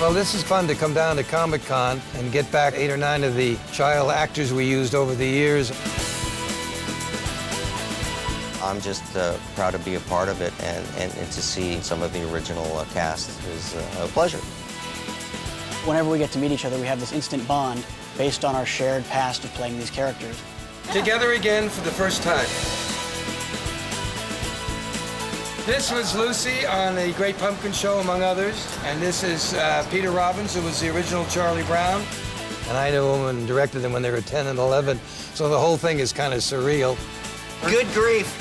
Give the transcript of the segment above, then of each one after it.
Well, this is fun to come down to Comic-Con and get back 8 or 9 of the child actors we used over the years. I'm just proud to be a part of it, and to see some of the original cast is a pleasure. Whenever we get to meet each other, we have this instant bond based on our shared past of playing these characters. Together again for the first time. This was Lucy on The Great Pumpkin Show, among others. And this is Peter Robbins, who was the original Charlie Brown. And I knew him and directed them when they were 10 and 11, so the whole thing is kind of surreal. Good grief.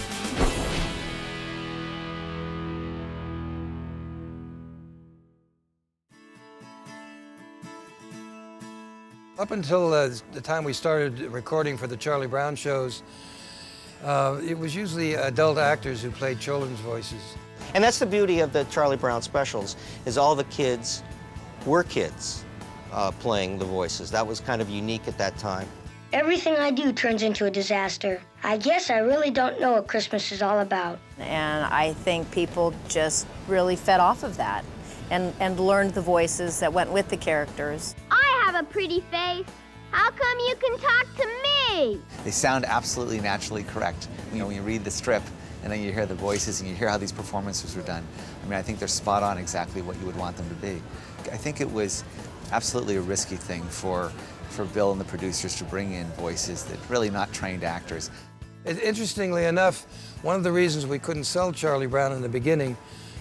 Up until the time we started recording for the Charlie Brown shows, it was usually adult actors who played children's voices. And that's the beauty of the Charlie Brown specials, is all the kids were kids playing the voices. That was kind of unique at that time. Everything I do turns into a disaster. I guess I really don't know what Christmas is all about. And I think people just really fed off of that and learned the voices that went with the characters. I have a pretty face. How come you can talk to me? They sound absolutely naturally correct. You know, when you read the strip and then you hear the voices and you hear how these performances were done, I mean, I think they're spot on exactly what you would want them to be. I think it was absolutely a risky thing for Bill and the producers to bring in voices that really not trained actors. Interestingly enough, one of the reasons we couldn't sell Charlie Brown in the beginning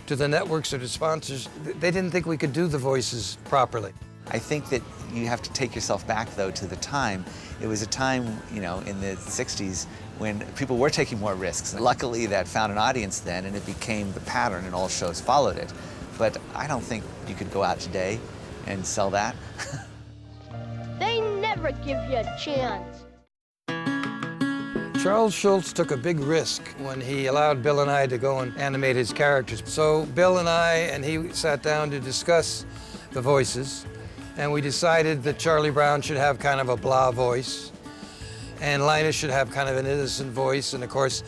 to the networks or to sponsors, they didn't think we could do the voices properly. I think that you have to take yourself back, though, to the time. It was a time, you know, in the 60s when people were taking more risks. And luckily, that found an audience then, and it became the pattern, and all shows followed it. But I don't think you could go out today and sell that. They never give you a chance. Charles Schultz took a big risk when he allowed Bill and I to go and animate his characters. So Bill and I and he sat down to discuss the voices, and we decided that Charlie Brown should have kind of a blah voice, and Linus should have kind of an innocent voice, and of course,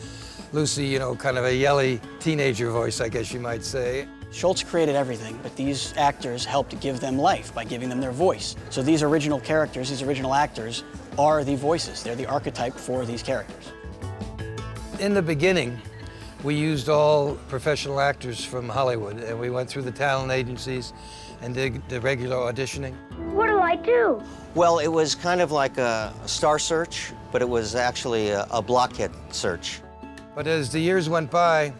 Lucy, you know, kind of a yelly teenager voice, I guess you might say. Schultz created everything, but these actors helped give them life by giving them their voice. So these original characters, these original actors, are the voices. They're the archetype for these characters. In the beginning, we used all professional actors from Hollywood, and we went through the talent agencies and did the regular auditioning. What do I do? Well, it was kind of like a star search, but it was actually a blockhead search. But as the years went by,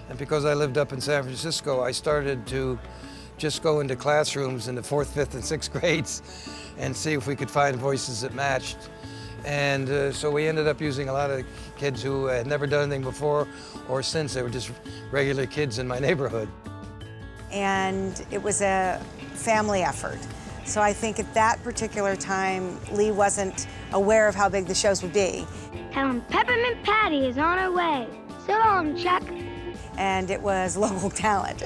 and because I lived up in San Francisco, I started to just go into classrooms in the 4th, 5th, and 6th grades and see if we could find voices that matched. And so we ended up using a lot of kids who had never done anything before or since. They were just regular kids in my neighborhood. And it was a family effort. So I think at that particular time, Lee wasn't aware of how big the shows would be. Tell him Peppermint Patty is on her way. So long, Chuck. And it was local talent.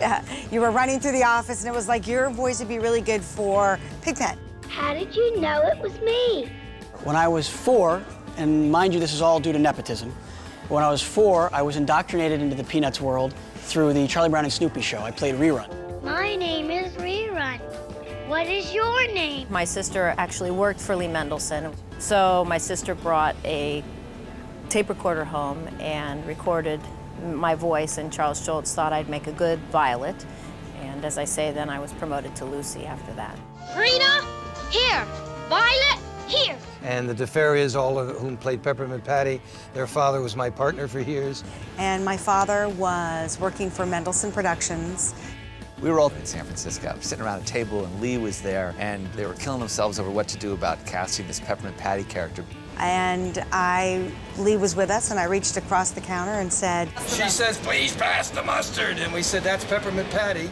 You were running through the office and it was like, your voice would be really good for Pigpen. How did you know it was me? When I was 4, and mind you, this is all due to nepotism. When I was 4, I was indoctrinated into the Peanuts world through the Charlie Brown and Snoopy show. I played Rerun. My name is Rerun. What is your name? My sister actually worked for Lee Mendelson, so my sister brought a tape recorder home and recorded my voice, and Charles Schultz thought I'd make a good Violet. And as I say, then I was promoted to Lucy after that. Rena, here. Violet, here. And the DeFerias, all of whom played Peppermint Patty, their father was my partner for years. And my father was working for Mendelson Productions. We were all in San Francisco, sitting around a table, and Lee was there, and they were killing themselves over what to do about casting this Peppermint Patty character. And Lee was with us, and I reached across the counter and said, She says, please pass the mustard. And we said, that's Peppermint Patty.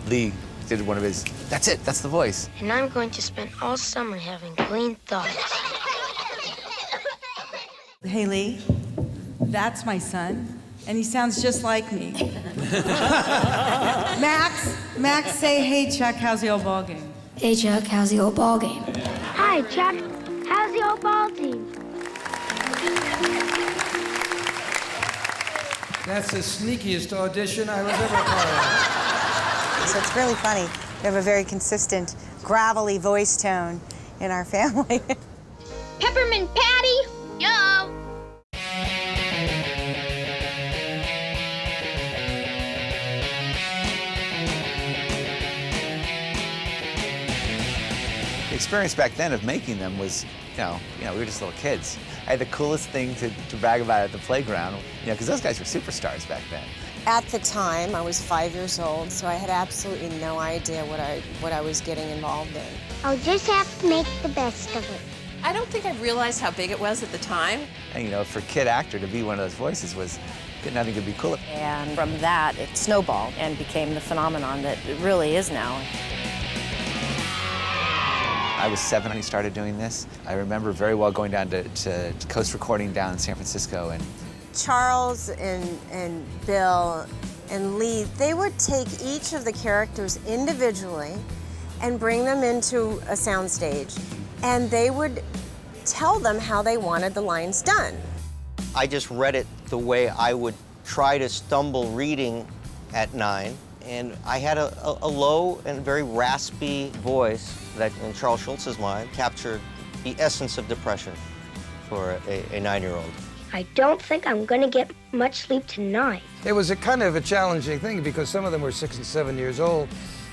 Lee did one of his, that's it, that's the voice. And I'm going to spend all summer having clean thoughts. Hey, Lee, that's my son, and he sounds just like me. Max, say, hey, Chuck, how's the old ball game? Hey, Chuck, how's the old ball game? Hi, Chuck. How's the old ball team? That's the sneakiest audition I was ever a part of. so it's really funny. We have a very consistent, gravelly voice tone in our family. Peppermint Patty? Yo! The experience back then of making them was, we were just little kids. I had the coolest thing to brag about at the playground, because those guys were superstars back then. At the time, I was 5 years old, so I had absolutely no idea what I was getting involved in. I'll just have to make the best of it. I don't think I realized how big it was at the time. And for a kid actor to be one of those voices was, nothing could be cooler. And from that, it snowballed and became the phenomenon that it really is now. I was 7 when he started doing this. I remember very well going down to Coast Recording down in San Francisco. And Charles and Bill and Lee, they would take each of the characters individually and bring them into a soundstage, and they would tell them how they wanted the lines done. I just read it the way I would try to stumble reading at 9, and I had a low and very raspy voice that, in Charles Schultz's mind, captured the essence of depression for a 9-year-old. I don't think I'm gonna get much sleep tonight. It was a kind of a challenging thing because some of them were 6 and 7 years old,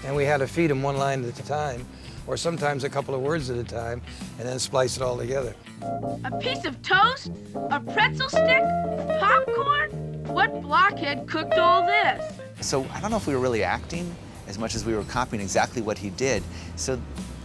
and we had to feed them one line at a time, or sometimes a couple of words at a time, and then splice it all together. A piece of toast? A pretzel stick? Popcorn? What blockhead cooked all this? So I don't know if we were really acting as much as we were copying exactly what he did. So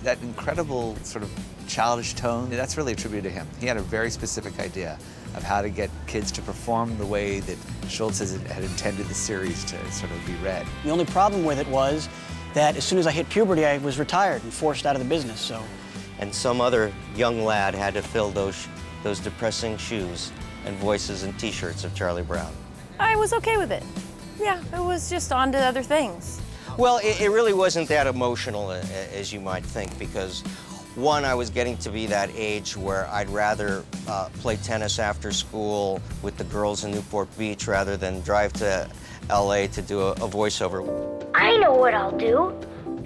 that incredible sort of childish tone, that's really attributed to him. He had a very specific idea of how to get kids to perform the way that Schultz had intended the series to sort of be read. The only problem with it was that as soon as I hit puberty, I was retired and forced out of the business, so. And some other young lad had to fill those depressing shoes and voices and T-shirts of Charlie Brown. I was okay with it. Yeah, it was just on to other things. Well, it really wasn't that emotional as you might think, because one, I was getting to be that age where I'd rather play tennis after school with the girls in Newport Beach rather than drive to LA to do a voiceover. I know what I'll do.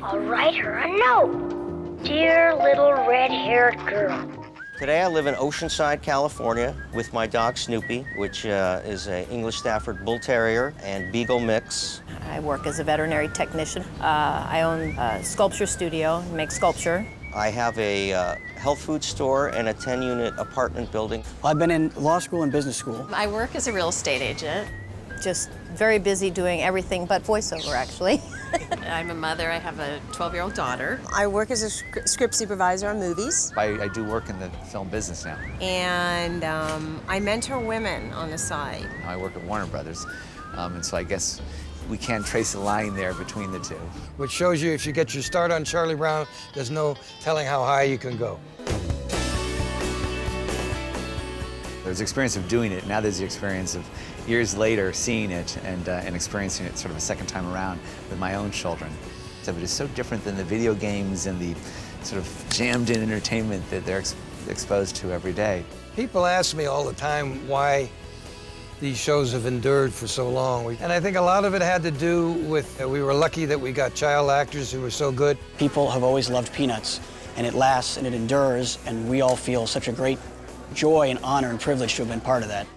I'll write her a note. Dear little red-haired girl. Today I live in Oceanside, California with my dog Snoopy, which is an English Stafford Bull Terrier and Beagle mix. I work as a veterinary technician. I own a sculpture studio, make sculpture. I have a health food store and a 10-unit apartment building. Well, I've been in law school and business school. I work as a real estate agent. Just very busy doing everything but voiceover, actually. I'm a mother. I have a 12-year-old daughter. I work as a script supervisor on movies. I do work in the film business now. And I mentor women on the side. I work at Warner Brothers, and so I guess we can trace a line there between the two. Which shows you if you get your start on Charlie Brown, there's no telling how high you can go. There's the experience of doing it. Now there's the experience of years later seeing it and experiencing it sort of a second time around with my own children. So it is so different than the video games and the sort of jammed-in entertainment that they're exposed to every day. People ask me all the time why these shows have endured for so long. And I think a lot of it had to do with we were lucky that we got child actors who were so good. People have always loved Peanuts, and it lasts and it endures, and we all feel such a great joy and honor and privilege to have been part of that.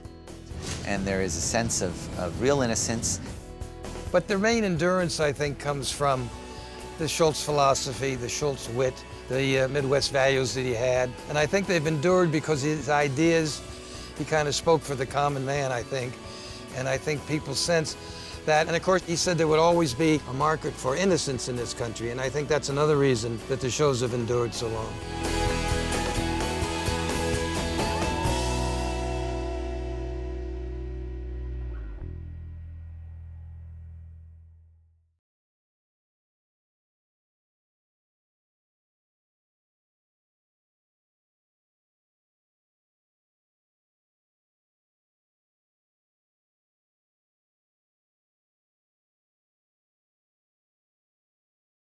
And there is a sense of real innocence. But the main endurance, I think, comes from the Schultz philosophy, the Schultz wit, the Midwest values that he had. And I think they've endured because his ideas, he kind of spoke for the common man, I think. And I think people sense that. And of course, he said there would always be a market for innocence in this country. And I think that's another reason that the shows have endured so long.